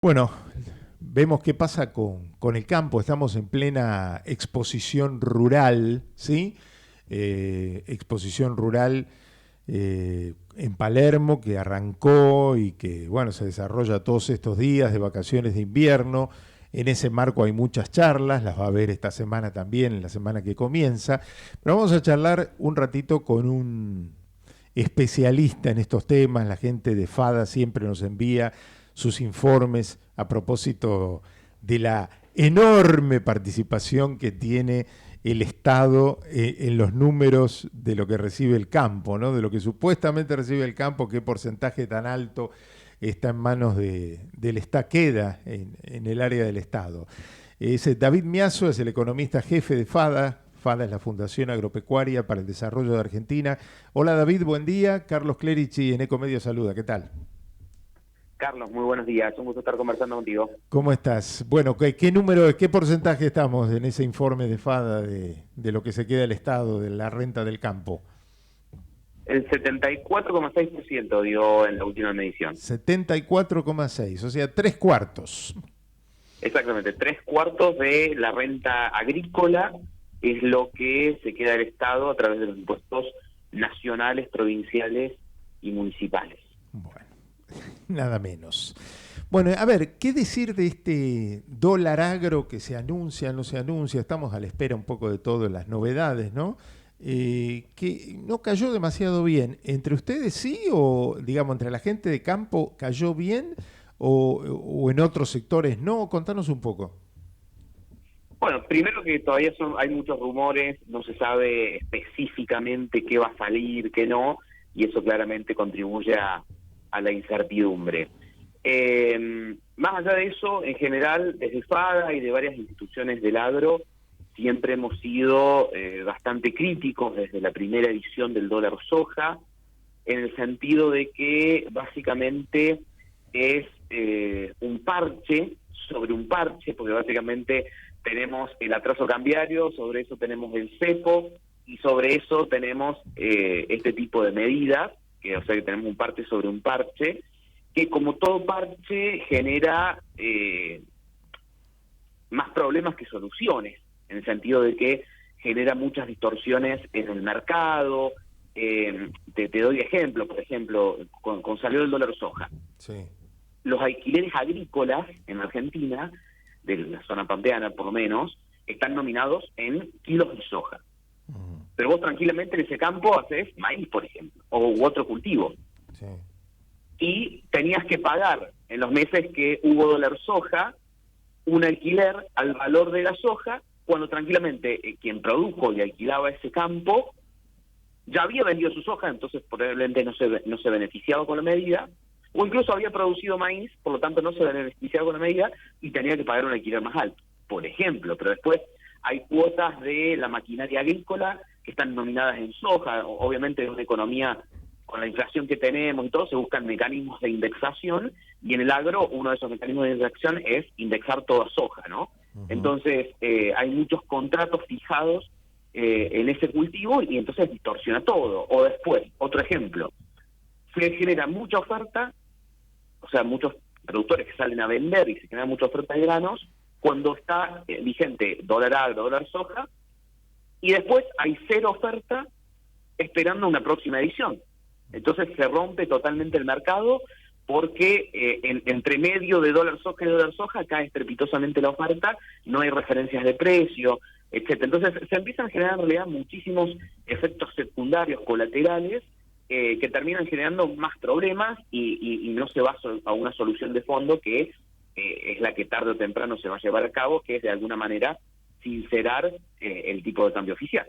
Bueno, vemos qué pasa con el campo. Estamos en plena exposición rural, ¿sí? Exposición rural en Palermo que arrancó y que, bueno, se desarrolla todos estos días de vacaciones de invierno. En ese marco hay muchas charlas, las va a haber esta semana también, en la semana que comienza. Pero vamos a charlar un ratito con un especialista en estos temas. La gente de FADA siempre nos envía sus informes a propósito de la enorme participación que tiene el Estado en los números de lo que recibe el campo, ¿no? De lo que supuestamente recibe el campo, qué porcentaje tan alto está en manos del Estado, queda en el área del Estado. David Miazo es el economista jefe de FADA. FADA es la Fundación Agropecuaria para el Desarrollo de Argentina. Hola David, buen día. Carlos Clerici en Ecomedio saluda. ¿Qué tal? Carlos, muy buenos días. Un gusto estar conversando contigo. ¿Cómo estás? Bueno, ¿qué número, qué porcentaje estamos en ese informe de FADA de lo que se queda el Estado, de la renta del campo? El 74,6% dio en la última medición. 74,6, o sea, tres cuartos. Exactamente, tres cuartos de la renta agrícola es lo que se queda el Estado a través de los impuestos nacionales, provinciales y municipales. Bueno, nada menos. Bueno, a ver, ¿qué decir de este dólar agro que se anuncia, no se anuncia? Estamos a la espera un poco de todas las novedades, ¿no? Que no cayó demasiado bien. ¿Entre ustedes sí o, digamos, entre la gente de campo cayó bien o en otros sectores no? Contanos un poco. Bueno, primero que todavía hay muchos rumores, no se sabe específicamente qué va a salir, qué no, y eso claramente contribuye a la incertidumbre. Más allá de eso, en general, desde FADA y de varias instituciones del agro, siempre hemos sido bastante críticos desde la primera edición del dólar soja, en el sentido de que básicamente es un parche sobre un parche, porque básicamente tenemos el atraso cambiario, sobre eso tenemos el cepo y sobre eso tenemos este tipo de medidas, que o sea que tenemos un parche sobre un parche, que como todo parche genera más problemas que soluciones, en el sentido de que genera muchas distorsiones en el mercado. Te doy ejemplo, por ejemplo, con salió el dólar soja. Sí. Los alquileres agrícolas en Argentina, de la zona pampeana por lo menos, están nominados en kilos de soja. Ujú. Pero vos tranquilamente en ese campo haces maíz, por ejemplo, u otro cultivo. Sí. Y tenías que pagar en los meses que hubo dólar soja un alquiler al valor de la soja, cuando tranquilamente quien produjo y alquilaba ese campo ya había vendido su soja, entonces probablemente no se beneficiaba con la medida, o incluso había producido maíz, por lo tanto no se beneficiaba con la medida y tenía que pagar un alquiler más alto, por ejemplo. Pero después hay cuotas de la maquinaria agrícola que están nominadas en soja. Obviamente en una economía con la inflación que tenemos y todo, se buscan mecanismos de indexación, y en el agro uno de esos mecanismos de indexación es indexar toda soja, ¿no? Ujú. Entonces hay muchos contratos fijados en ese cultivo y entonces distorsiona todo. O después, otro ejemplo, se genera mucha oferta, o sea, muchos productores que salen a vender y se genera mucha oferta de granos cuando está vigente dólar agro, dólar soja, y después hay cero oferta esperando una próxima edición. Entonces se rompe totalmente el mercado porque entre medio de dólar soja y dólar soja cae estrepitosamente la oferta, no hay referencias de precio, etcétera. Entonces se empiezan a generar en realidad muchísimos efectos secundarios, colaterales, que terminan generando más problemas y no se va a una solución de fondo que es la que tarde o temprano se va a llevar a cabo, que es de alguna manera sincerar el tipo de cambio oficial.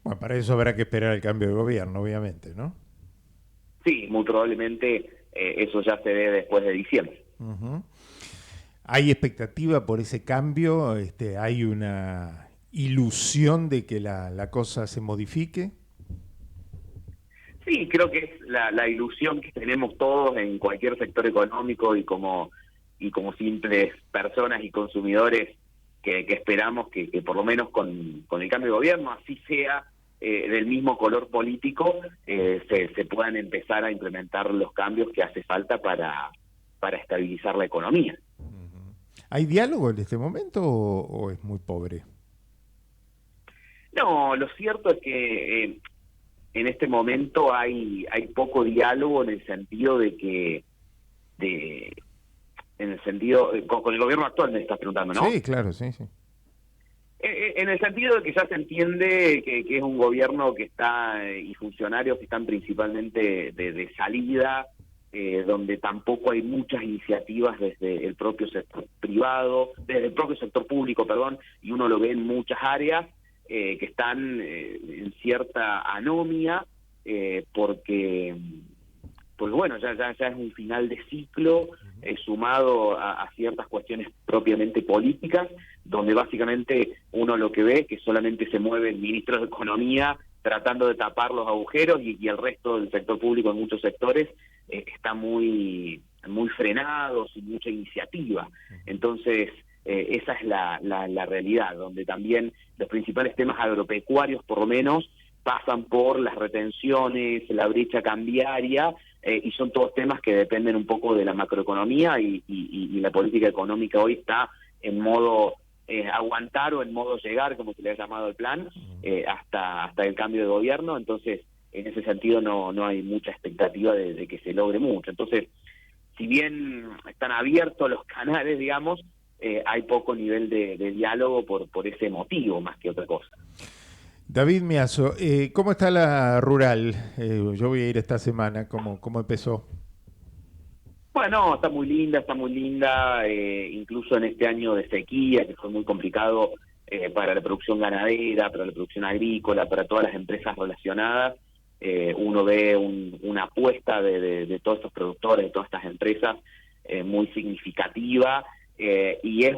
Bueno, para eso habrá que esperar el cambio de gobierno, obviamente, ¿no? Sí, muy probablemente eso ya se dé después de diciembre. Ujú. ¿Hay expectativa por ese cambio? ¿Hay una ilusión de que la cosa se modifique? Sí, creo que es la ilusión que tenemos todos en cualquier sector económico y como simples personas y consumidores que esperamos que por lo menos con el cambio de gobierno, así sea del mismo color político, se puedan empezar a implementar los cambios que hace falta para para estabilizar la economía. ¿Hay diálogo en este momento o es muy pobre? No, lo cierto es que en este momento hay poco diálogo en el sentido de que, en el sentido, con el gobierno actual me estás preguntando, ¿no? Sí, claro, sí, sí. En el sentido de que ya se entiende que es un gobierno que está, y funcionarios que están principalmente de salida, donde tampoco hay muchas iniciativas desde el propio sector privado, desde el propio sector público, perdón, y uno lo ve en muchas áreas que están en cierta anomia, porque bueno, ya es un final de ciclo, sumado a ciertas cuestiones propiamente políticas, donde básicamente uno lo que ve es que solamente se mueve el ministro de Economía tratando de tapar los agujeros y el resto del sector público en muchos sectores está muy frenado, sin mucha iniciativa. Entonces, esa es la realidad, donde también los principales temas agropecuarios, por lo menos, pasan por las retenciones, la brecha cambiaria, y son todos temas que dependen un poco de la macroeconomía y la política económica hoy está en modo aguantar o en modo llegar, como se le ha llamado el plan, hasta el cambio de gobierno. Entonces, en ese sentido no hay mucha expectativa de que se logre mucho. Entonces, si bien están abiertos los canales, digamos, hay poco nivel de diálogo por ese motivo más que otra cosa. David Miazo, ¿cómo está la rural? Yo voy a ir esta semana, ¿cómo empezó? Bueno, está muy linda, incluso en este año de sequía, que fue muy complicado para la producción ganadera, para la producción agrícola, para todas las empresas relacionadas. Uno ve una apuesta de todos estos productores, de todas estas empresas, muy significativa, y es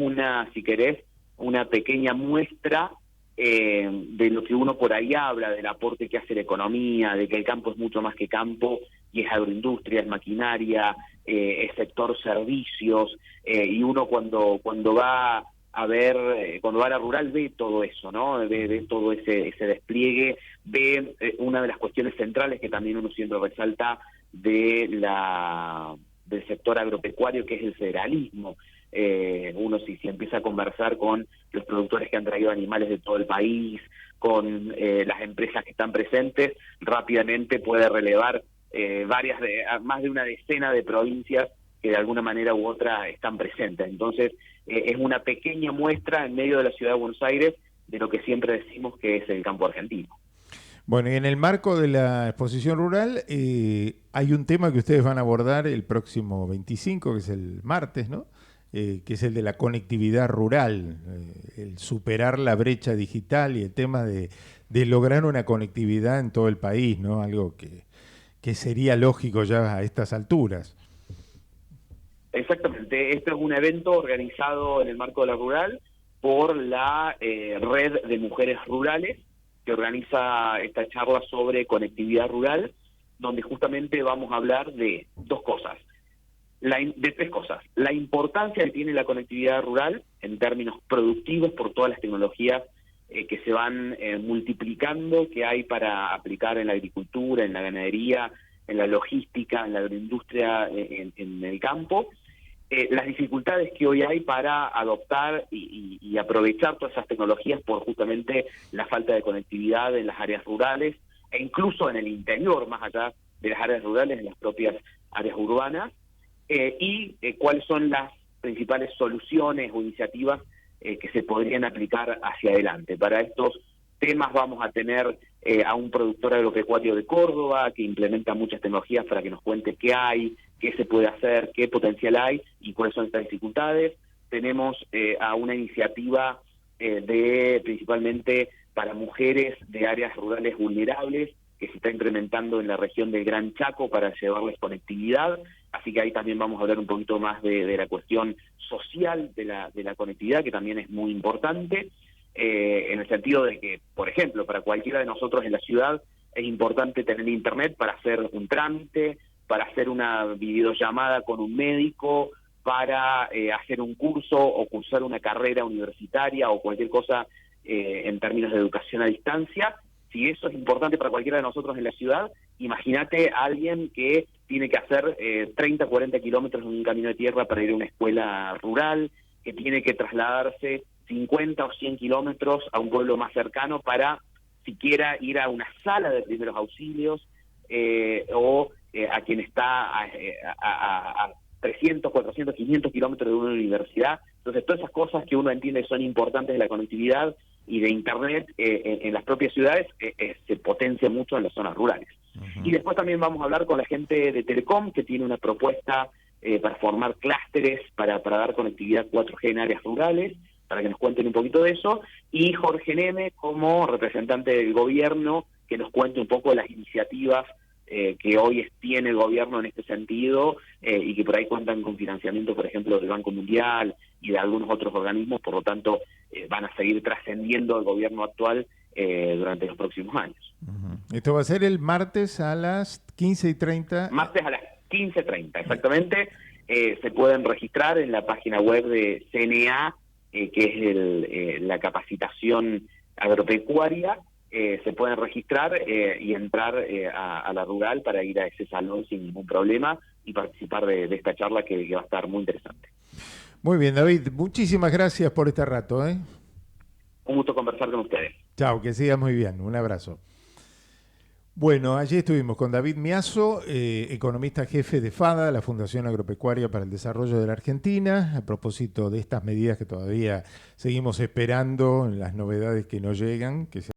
si querés, una pequeña muestra de lo que uno por ahí habla, del aporte que hace la economía, de que el campo es mucho más que campo, y es agroindustria, es maquinaria, es sector servicios, y uno cuando va a ver, cuando va a la rural ve todo eso, ¿no? Ve todo ese despliegue, ve una de las cuestiones centrales que también uno siempre resalta del sector agropecuario, que es el federalismo. Uno si empieza a conversar con los productores que han traído animales de todo el país, con las empresas que están presentes, rápidamente puede relevar más de una decena de provincias que de alguna manera u otra están presentes. Entonces, es una pequeña muestra en medio de la ciudad de Buenos Aires de lo que siempre decimos que es el campo argentino. Bueno, y en el marco de la exposición rural hay un tema que ustedes van a abordar el próximo 25, que es el martes, ¿no? Que es el de la conectividad rural, el superar la brecha digital y el tema de lograr una conectividad en todo el país, ¿no? Algo que sería lógico ya a estas alturas. Exactamente, este es un evento organizado en el marco de la rural por la Red de Mujeres Rurales, que organiza esta charla sobre conectividad rural, donde justamente vamos a hablar de tres cosas. La importancia que tiene la conectividad rural en términos productivos por todas las tecnologías que se van multiplicando, que hay para aplicar en la agricultura, en la ganadería, en la logística, en la agroindustria, en el campo. Las dificultades que hoy hay para adoptar y aprovechar todas esas tecnologías por justamente la falta de conectividad en las áreas rurales e incluso en el interior, más allá de las áreas rurales, en las propias áreas urbanas, y cuáles son las principales soluciones o iniciativas que se podrían aplicar hacia adelante. Para estos temas vamos a tener a un productor agropecuario de Córdoba que implementa muchas tecnologías para que nos cuente qué hay, qué se puede hacer, qué potencial hay y cuáles son estas dificultades. Tenemos a una iniciativa principalmente para mujeres de áreas rurales vulnerables que se está implementando en la región del Gran Chaco para llevarles conectividad, así que ahí también vamos a hablar un poquito más de la cuestión social de la conectividad, que también es muy importante, en el sentido de que, por ejemplo, para cualquiera de nosotros en la ciudad es importante tener internet para hacer un trámite, para hacer una videollamada con un médico, para hacer un curso o cursar una carrera universitaria o cualquier cosa en términos de educación a distancia. Si eso es importante para cualquiera de nosotros en la ciudad, imagínate a alguien que tiene que hacer 30, 40 kilómetros en un camino de tierra para ir a una escuela rural, que tiene que trasladarse 50 o 100 kilómetros a un pueblo más cercano para siquiera ir a una sala de primeros auxilios, o a quien está a 300, 400, 500 kilómetros de una universidad. Entonces, todas esas cosas que uno entiende son importantes de la conectividad y de Internet en las propias ciudades, se potencia mucho en las zonas rurales. Y después también vamos a hablar con la gente de Telecom, que tiene una propuesta para formar clústeres para dar conectividad 4G en áreas rurales, para que nos cuenten un poquito de eso, y Jorge Neme como representante del gobierno, que nos cuente un poco las iniciativas que hoy tiene el gobierno en este sentido, y que por ahí cuentan con financiamiento, por ejemplo, del Banco Mundial y de algunos otros organismos. Por lo tanto, van a seguir trascendiendo el gobierno actual durante los próximos años. Esto va a ser el martes a las 15:30. Martes a las 15:30, exactamente. Se pueden registrar en la página web de CNA, que es la capacitación agropecuaria. Se pueden registrar y entrar a la rural para ir a ese salón sin ningún problema y participar de esta charla que va a estar muy interesante. Muy bien, David, muchísimas gracias por este rato. Un gusto conversar con ustedes. Chao, que sigas muy bien. Un abrazo. Bueno, allí estuvimos con David Miazo, economista jefe de FADA, la Fundación Agropecuaria para el Desarrollo de la Argentina, a propósito de estas medidas que todavía seguimos esperando, las novedades que no llegan, que se